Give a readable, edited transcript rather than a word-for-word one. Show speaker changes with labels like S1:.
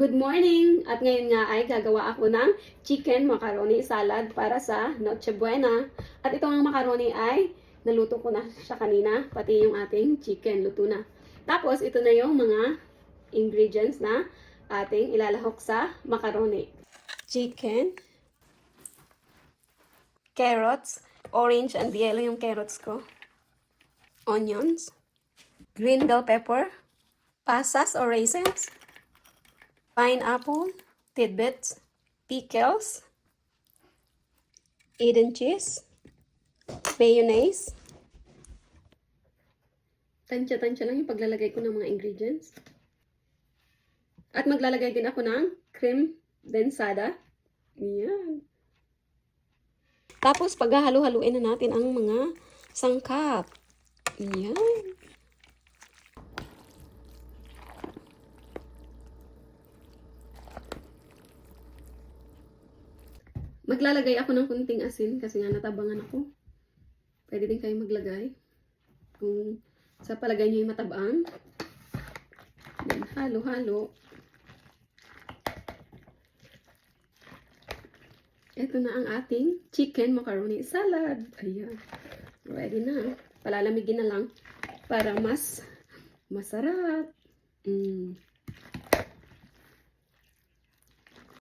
S1: Good morning! At ngayon nga ay gagawa ako ng chicken macaroni salad para sa Noche Buena. At itong macaroni ay naluto ko na siya kanina, pati yung ating chicken luto na. Tapos ito na yung mga ingredients na ating ilalahok sa macaroni. Chicken, carrots, orange and yellow yung carrots ko, onions, green bell pepper, pasas or raisins, pineapple, tidbits, pickles, Eden cheese, mayonnaise. Tansya-tansya lang yung paglalagay ko ng mga ingredients. At maglalagay din ako ng cream densada. Yan. Tapos paghahalo-haluin na natin ang mga sangkap. Yan. Maglalagay ako ng kunting asin kasi nga natabangan ako. Pwede din kayo maglagay. Kung sa palagay nyo yung matabang. Then, halo-halo. Ito na ang ating chicken macaroni salad. Ayan. Ready na. Palalamigin na lang para mas masarap.